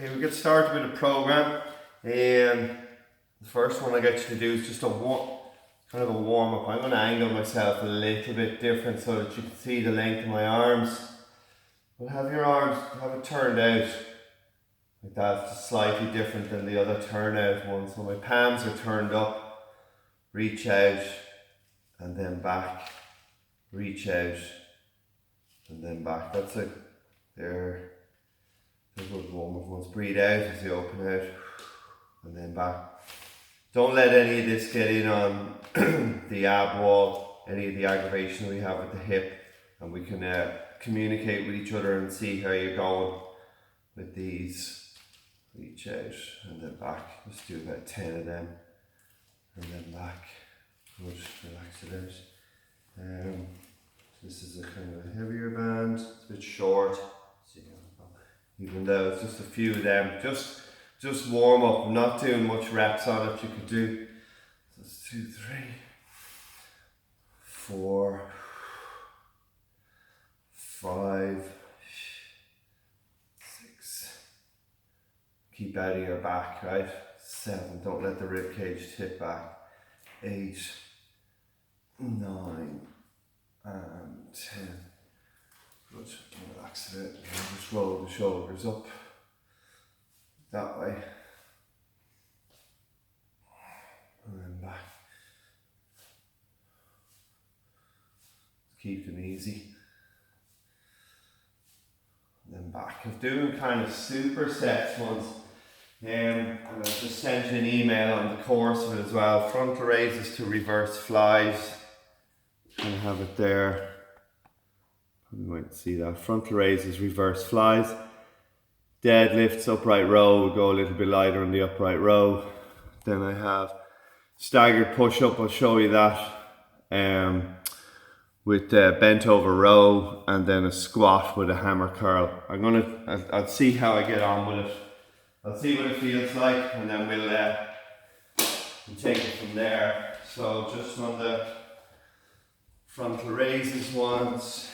Okay, we get started with the program. The first one I get you to do is just kind of a warm up. I'm going to angle myself a little bit different so that you can see the length of my arms. But have your arms, have it turned out like that, just slightly different than the other turnout one. So my palms are turned up, reach out and then back, reach out and then back. That's it. There. A good warm up ones. Breathe out as you open out and then back. Don't let any of this get in on the ab wall, any of the aggravation we have with the hip, and we can communicate with each other and see how you're going with these. Reach out and then back. Let's do about 10 of them and then back. Good, relax it out. This is a kind of a heavier band, it's a bit short. Even though it's just a few of them, just warm up. I'm not doing much reps on it. You could do that's 2, 3, 4, 5, 6. Keep out of your back, right? 7. Don't let the rib cage tip back. 8, 9, and 10. Good, relax a bit, and just roll the shoulders up that way and then back. Keep them easy and then back. I'm doing kind of supersets ones, and I'll just send you an email on the course of it as well. Frontal raises to reverse flies, kind of have it there. You might see that. Frontal raises, reverse flies. Deadlifts, upright row. We'll go a little bit lighter on the upright row. Then I have staggered push-up. I'll show you that with bent over row, and then a squat with a hammer curl. I'll see how I get on with it. I'll see what it feels like, and then we'll take it from there. So just on the frontal raises ones.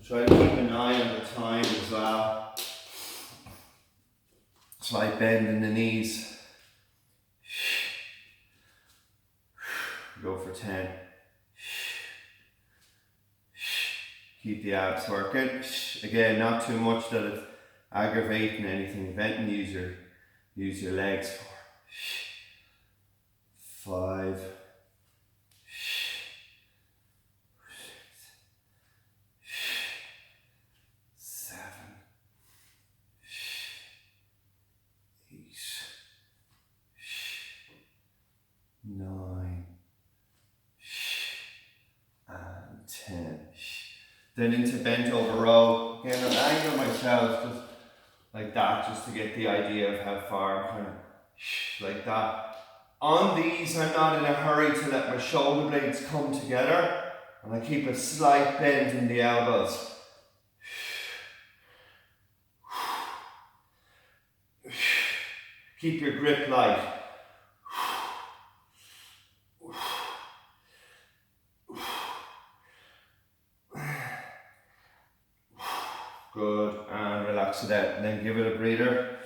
Try to keep an eye on the time as well. Slight bend in the knees. Go for 10. Keep the abs working. Again, not too much that it's aggravating anything. Venting, use your legs for 5. 9 and 10. Then into bent over row. Again, I'll angle myself just like that, just to get the idea of how far I'm kind of like that. On these, I'm not in a hurry to let my shoulder blades come together, and I keep a slight bend in the elbows. Keep your grip light. Good, and relax it out, and then give it a breather.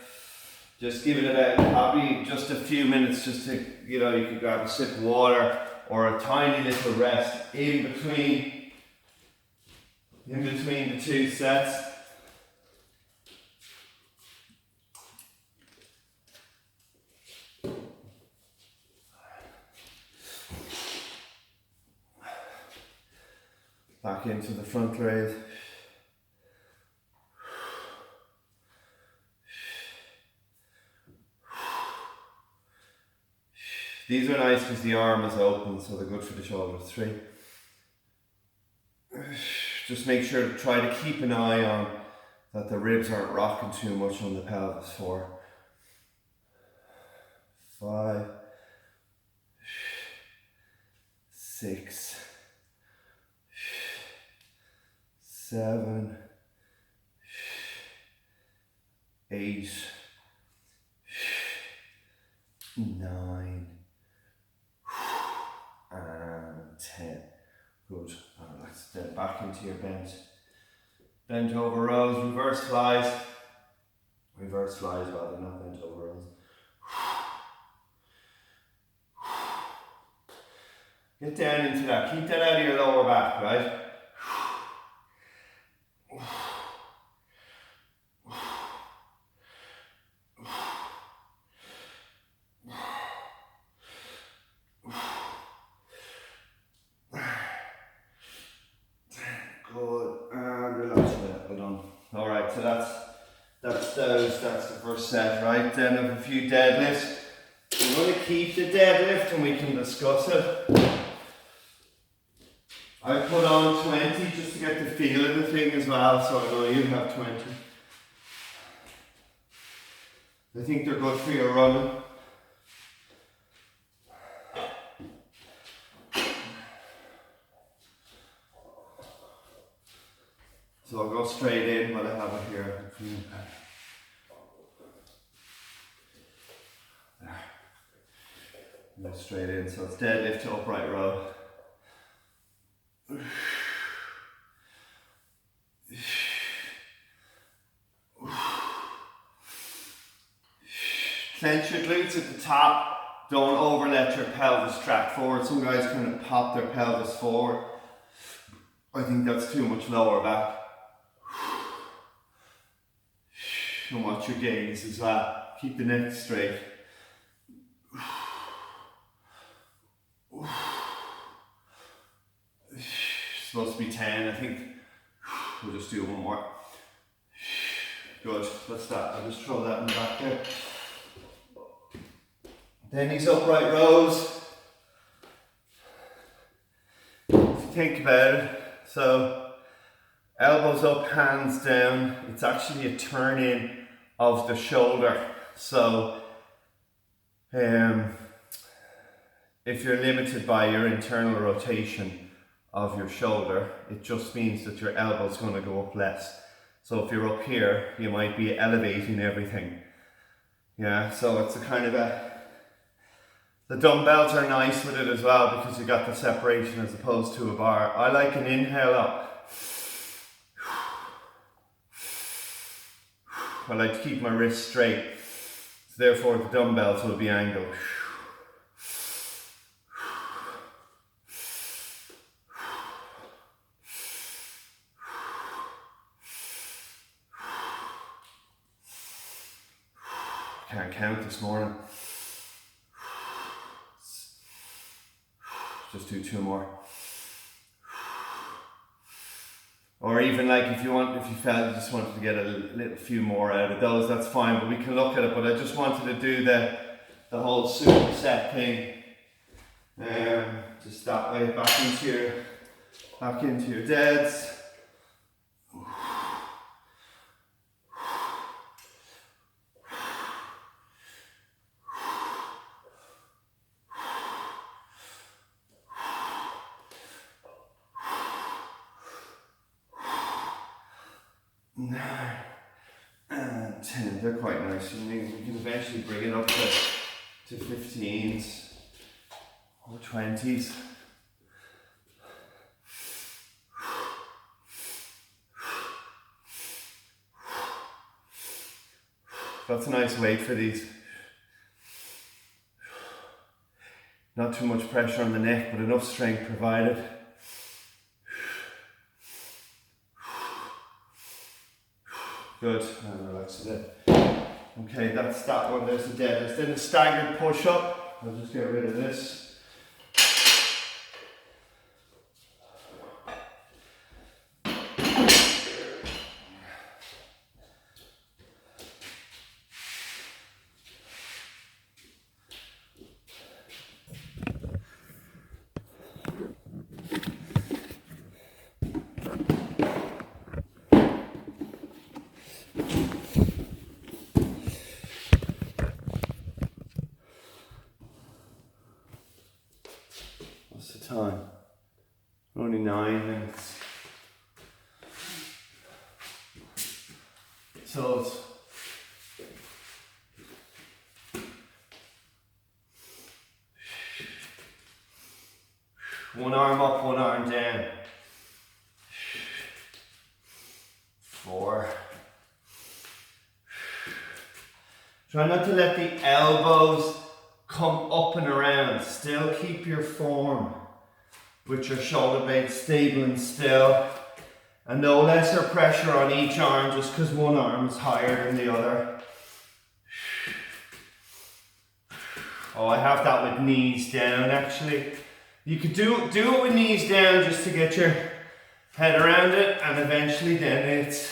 Just give it about probably just a few minutes, just to, you could grab a sip of water or a tiny little rest in between the two sets. Back into the front raise. These are nice because the arm is open, so they're good for the shoulders. 3. Just make sure to try to keep an eye on that the ribs aren't rocking too much on the pelvis. 4. 5. 6. 7. 8. 9. And 10. Good. And relax. Then back into your bent over rows, reverse flies. Reverse fly as well, they're not bent over rows. Get down into that, keep that out of your lower back, right? Good, and relax a bit, well done. Alright, so that's those, that's the first set, right? Then I have a few deadlifts. We're going to keep the deadlift and we can discuss it. I put on 20 just to get the feel of the thing as well, so I know you have 20. I think they're good for your running. So I'll go straight in while I have it here. There. Go straight in, so it's deadlift to upright row. Clench your glutes at the top. Don't overlet your pelvis track forward. Some guys kind of pop their pelvis forward. I think that's too much lower back. And watch your gaze as well. Keep the neck straight. Supposed to be 10, I think. We'll just do one more. Good, that's that. I'll just throw that in the back there. Then these upright rows. If you think about it, so elbows up, hands down. It's actually a turn in of the shoulder. So if you're limited by your internal rotation of your shoulder, it just means that your elbow's going to go up less. So if you're up here, you might be elevating everything. Yeah, so it's a kind of the dumbbells are nice with it as well because you got the separation as opposed to a bar. I like an inhale up. I like to keep my wrists straight. So therefore the dumbbells will be angled. Can't count this morning. Just do two more. Or even like if you felt you just wanted to get a little few more out of those, that's fine, but we can look at it. But I just wanted to do the whole superset thing. Just that way, back into your deads. Nine and 10, they're quite nice. And we can eventually bring it up to 15s or 20s. That's a nice weight for these. Not too much pressure on the neck, but enough strength provided. Good, and relax a bit. Okay, that's that one, there's the deadlift. Then the staggered push-up. I'll just get rid of this. What's the time? Only 9 minutes. So it's one arm up, one arm down. 4, Try not to let the elbows come up and around. Still keep your form with your shoulder blades stable and still. And no lesser pressure on each arm just because one arm is higher than the other. Oh, I have that with knees down actually. You could do it with knees down just to get your head around it, and eventually then it's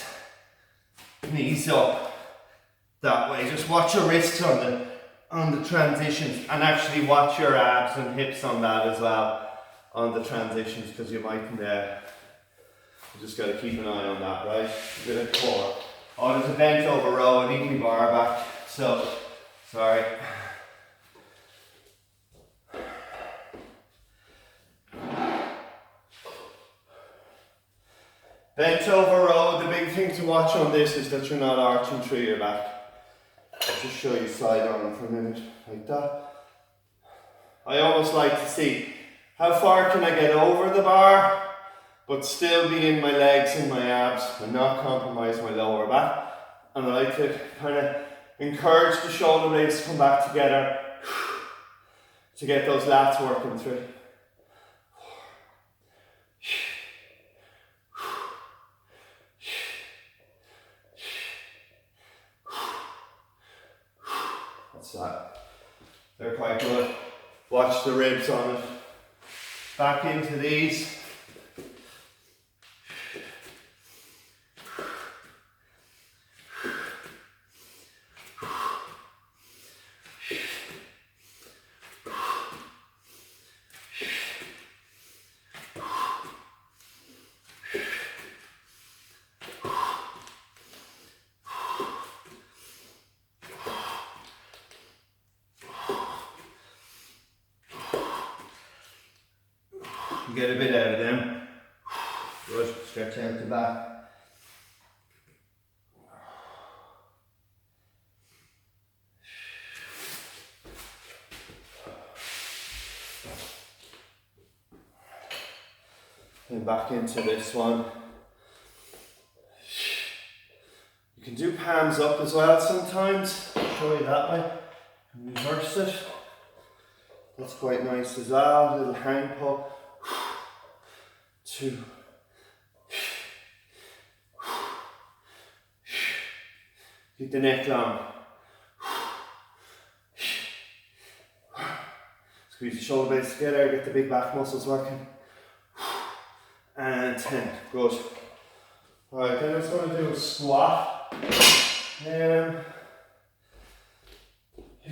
knees up that way. Just watch your wrists on the transitions, and actually watch your abs and hips on that as well on the transitions, because you mightn't you just got to keep an eye on that, right? A bit of core. Oh, there's a bent over row. I need my bar back. So, sorry. Bent over row. The big thing to watch on this is that you're not arching through your back. I'll just show you side arm for a minute, like that. I almost like to see how far can I get over the bar but still be in my legs and my abs and not compromise my lower back. And I like to kind of encourage the shoulder blades to come back together to get those lats working through. That's that. They're quite good. Watch the ribs on it. Back into these. Get a bit out of them. Good. Stretch out the back. And back into this one. You can do palms up as well sometimes. I'll show you that way. And reverse it. That's quite nice as well. A little hand pull. 2. Keep the neck long. Squeeze the shoulder blades together, get the big back muscles working. And 10. Good. Alright, then I'm just going to do a squat. You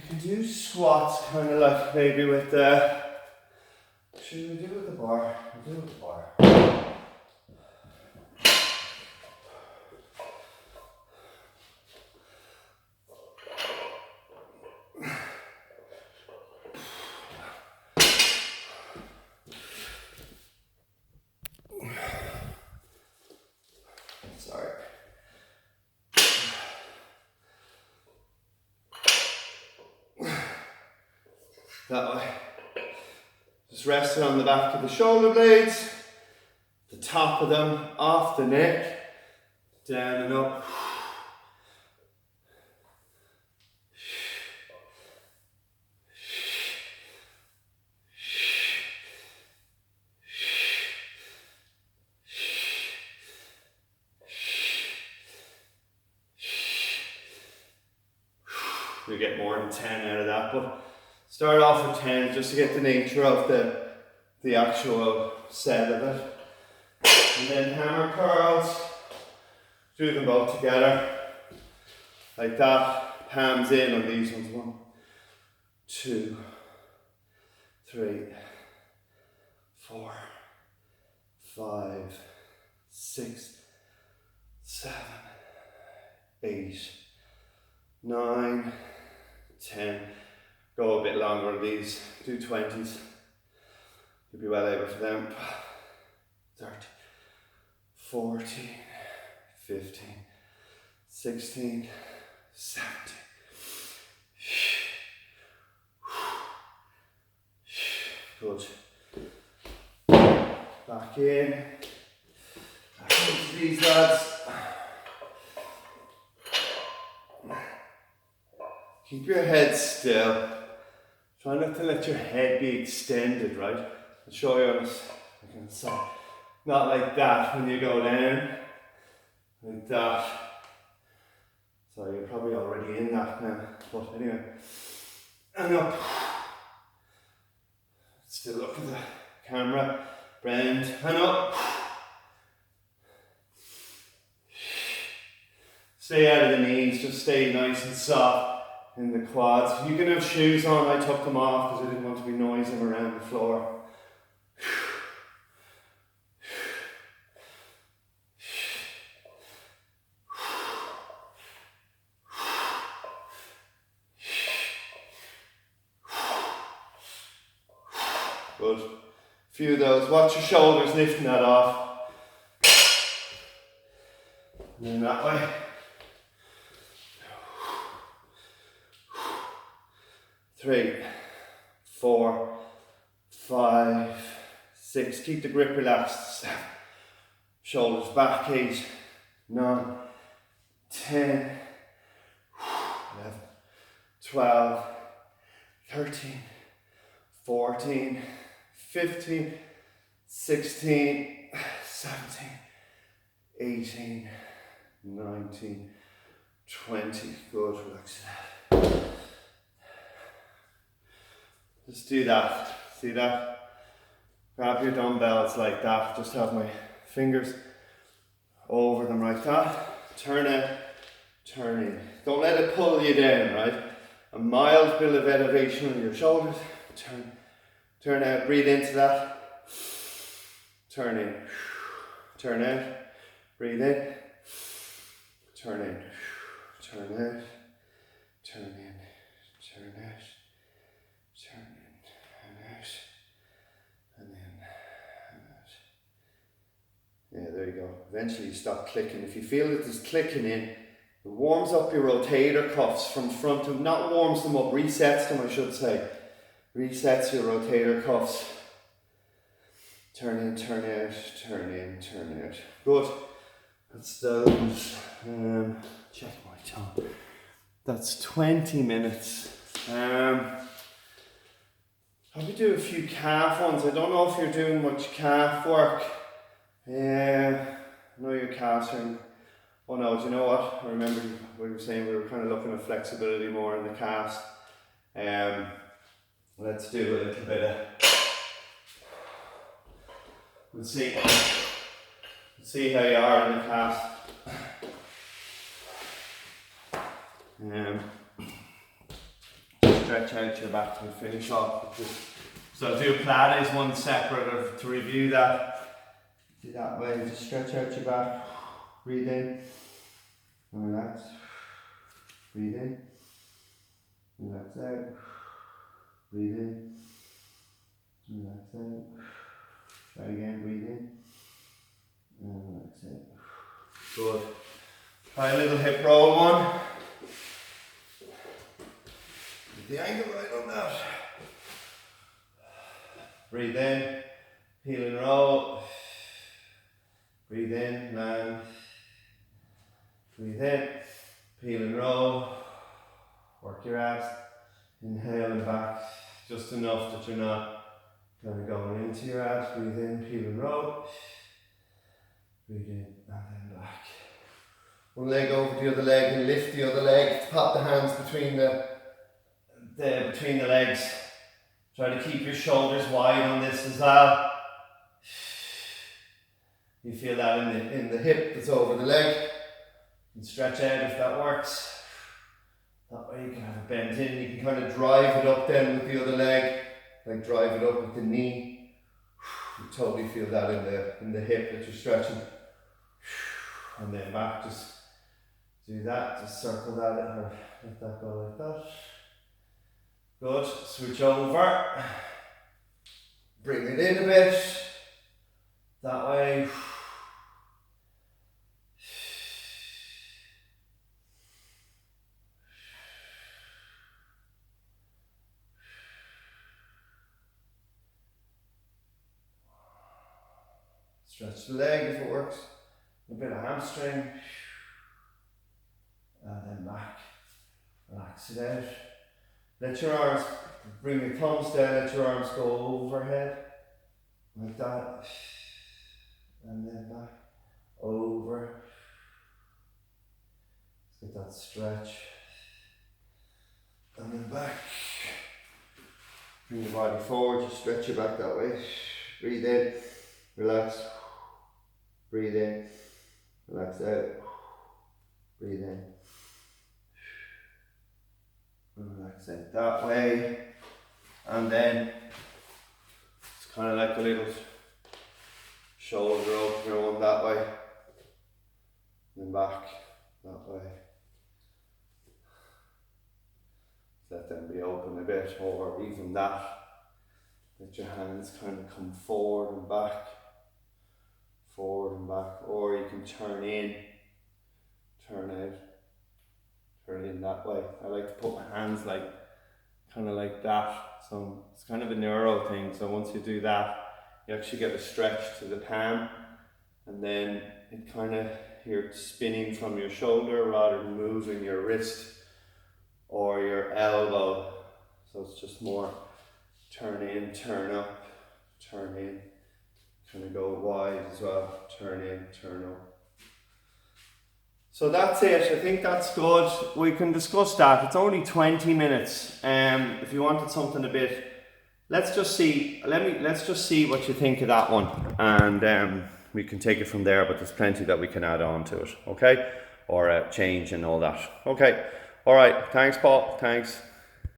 can do squats kind of like maybe with the. Should we do it with the bar? We'll do it with the bar. Sorry. That way. Just rest it on the back of the shoulder blades, the top of them off the neck, down and up. We get more than 10 out of that, but start off with 10 just to get the nature of the actual set of it. And then hammer curls, do them both together, like that, palms in on these ones. 1, 2, 3, 4, 5, 6, 7, 8, 9, 10. Go a bit longer on these, do 20s. You'll be well able for them. 30, 14, 15, 16, 17. Good. Back in. Back into these lads. Keep your head still. Try not to let your head be extended, right? I'll show you on this. Not like that when you go down. Like that. So you're probably already in that now. But anyway. And up. Still look at the camera. Bend and up. Stay out of the knees, just stay nice and soft in the quads. You can have shoes on, I took them off because I didn't want to be noising around the floor. Good. A few of those. Watch your shoulders lifting that off. And then that way. 3, 4, 5, 6. Keep the grip relaxed. 7. Shoulders back. 8, 9, 10, 11, 12, 13, 14, 15, 16, 17, 18, 19, 20. Good, relax. Just do that. See that? Grab your dumbbells like that. Just have my fingers over them like that. Turn out, turn in. Don't let it pull you down, right? A mild bit of elevation on your shoulders. Turn out, breathe into that. Turn in. Turn out, breathe in. Turn in. Turn out. Turn in. Turn out. Turn in and out, and then and out. Yeah, there you go. Eventually you stop clicking. If you feel that there's clicking in, it warms up your rotator cuffs from front of, not warms them up, resets them I should say. Resets your rotator cuffs. Turn in, turn out, turn in, turn out. Good. That's those. Check my time. That's 20 minutes. Probably do a few calf ones. I don't know if you're doing much calf work. I know your calves are in. Oh no, do you know what? I remember we were saying we were kind of looking at flexibility more in the calves. Let's do a little bit of. Let's see how you are in the calves. Stretch out your back to finish off. So I'll do a Pilates one separate to review that. Do that way, just stretch out your back. Breathe in. And relax. Breathe in. Relax out. Breathe in. Relax out. Try again, breathe in. And relax out. Good. Try a little hip roll one. The angle right on that. Breathe in, heel and roll. Breathe in, land. Breathe in, heel and roll. Work your abs. Inhale and back. Just enough that you're not kind of going into your abs. Breathe in, heel and roll. Breathe in, and then back. One leg over the other leg and lift the other leg. Pop the hands between the legs. Try to keep your shoulders wide on this as well. You feel that in the hip that's over the leg. You can stretch out if that works. That way you can have it bent in. You can kind of drive it up then with the other leg. Like drive it up with the knee. You totally feel that in the hip that you're stretching. And then back, just do that. Just circle that or let that go like that. Good, switch over, bring it in a bit, that way. Stretch the leg if it works, a bit of hamstring, and then back. Relax it out. Let your arms, bring your thumbs down, let your arms go overhead. Like that. And then back. Over. Let's get that stretch. And then back. Bring your body forward, just stretch your back that way. Breathe in, relax. Breathe in, relax out. Breathe in. Relax out that way. And then it's kind of like a little shoulder opener one that way. Then back that way. Let them be open a bit, or even that. Let your hands kind of come forward and back, or you can turn in, turn out, turn in that way. I like to put my hands like, kind of like that. So it's kind of a neuro thing. So once you do that, you actually get a stretch to the palm, and then it kind of, you're spinning from your shoulder rather than moving your wrist or your elbow. So it's just more turn in, turn up, turn in, kind of go wide as well, turn in, turn up. So that's it. I think that's good. We can discuss that. It's only 20 minutes. If you wanted something a bit, let's just see what you think of that one, and we can take it from there, but there's plenty that we can add on to it, okay? Or change and all that. Okay. All right. Thanks, Paul. Thanks.